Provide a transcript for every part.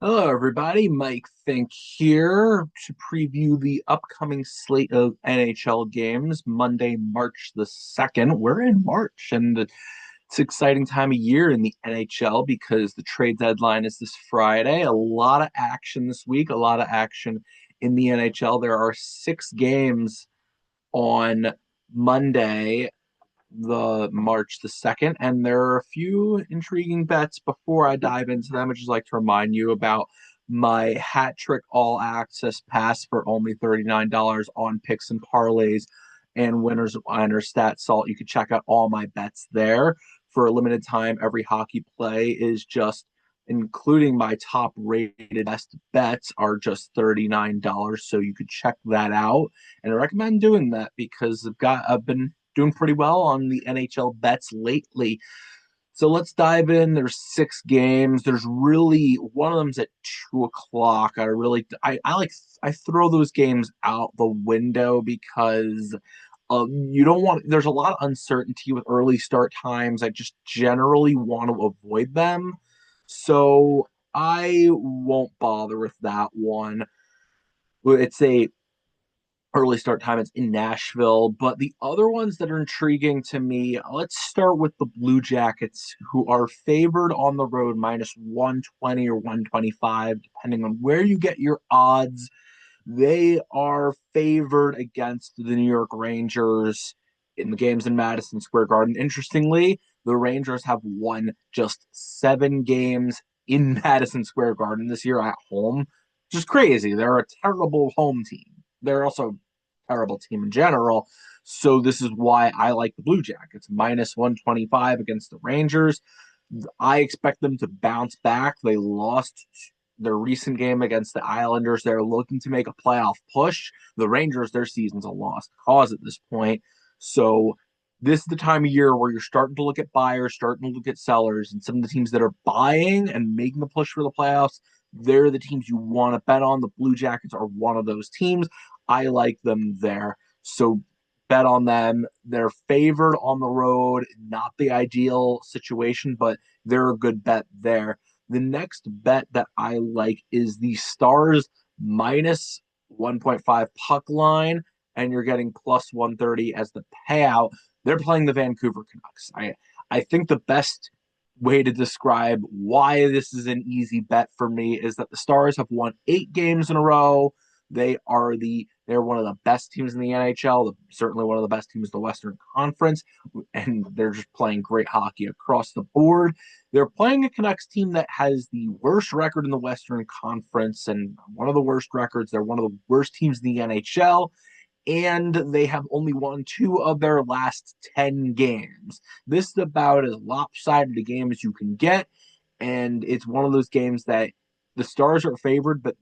Hello, everybody. Mike Fink here to preview the upcoming slate of NHL games. Monday, March the 2nd. We're in March, and it's an exciting time of year in the NHL because the trade deadline is this Friday. A lot of action this week, a lot of action in the NHL. There are 6 games on Monday, the March the 2nd, and there are a few intriguing bets before I dive into them. I'd just like to remind you about my hat trick all access pass for only $39 on picks and parlays and winners minor stat salt. You can check out all my bets there for a limited time. Every hockey play is just including my top rated best bets are just $39. So you could check that out. And I recommend doing that because I've been doing pretty well on the NHL bets lately. So let's dive in. There's 6 games. There's really one of them's at 2 o'clock. I throw those games out the window because you don't want there's a lot of uncertainty with early start times. I just generally want to avoid them. So I won't bother with that one. It's a early start time. It's in Nashville. But the other ones that are intriguing to me, let's start with the Blue Jackets, who are favored on the road minus 120 or 125, depending on where you get your odds. They are favored against the New York Rangers in the games in Madison Square Garden. Interestingly, the Rangers have won just 7 games in Madison Square Garden this year at home. Just crazy. They're a terrible home team. They're also a terrible team in general. So this is why I like the Blue Jackets. Minus 125 against the Rangers. I expect them to bounce back. They lost their recent game against the Islanders. They're looking to make a playoff push. The Rangers, their season's a lost cause at this point. So this is the time of year where you're starting to look at buyers, starting to look at sellers, and some of the teams that are buying and making the push for the playoffs, they're the teams you want to bet on. The Blue Jackets are one of those teams. I like them there. So bet on them. They're favored on the road, not the ideal situation, but they're a good bet there. The next bet that I like is the Stars minus 1.5 puck line, and you're getting plus 130 as the payout. They're playing the Vancouver Canucks. I think the best way to describe why this is an easy bet for me is that the Stars have won 8 games in a row. They're one of the best teams in the NHL, certainly one of the best teams in the Western Conference, and they're just playing great hockey across the board. They're playing a Canucks team that has the worst record in the Western Conference and one of the worst records. They're one of the worst teams in the NHL, and they have only won 2 of their last 10 games. This is about as lopsided a game as you can get, and it's one of those games that the Stars are favored, but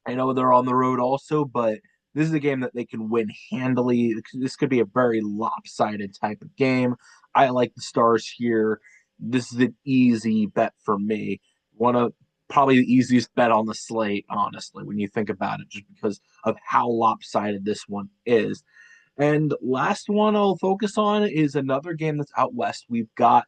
I know they're on the road also, but this is a game that they can win handily. This could be a very lopsided type of game. I like the Stars here. This is an easy bet for me. One of probably the easiest bet on the slate, honestly, when you think about it, just because of how lopsided this one is. And last one I'll focus on is another game that's out west. We've got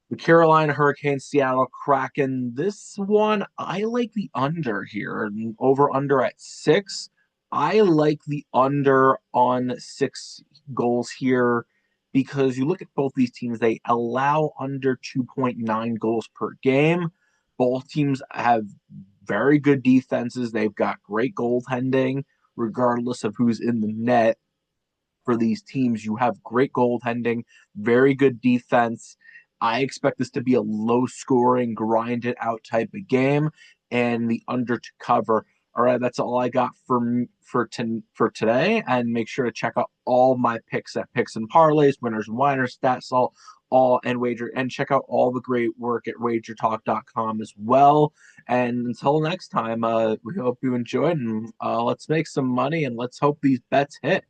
the Carolina Hurricanes, Seattle Kraken. This one, I like the under here, over under at 6. I like the under on 6 goals here because you look at both these teams, they allow under 2.9 goals per game. Both teams have very good defenses. They've got great goaltending, regardless of who's in the net for these teams. You have great goaltending, very good defense. I expect this to be a low scoring, grind it out type of game, and the under to cover. All right, that's all I got for today. And make sure to check out all my picks at Picks and Parlays, Winners and Winers, Stats, all and wager, and check out all the great work at wagertalk.com as well. And until next time, we hope you enjoyed, and let's make some money and let's hope these bets hit.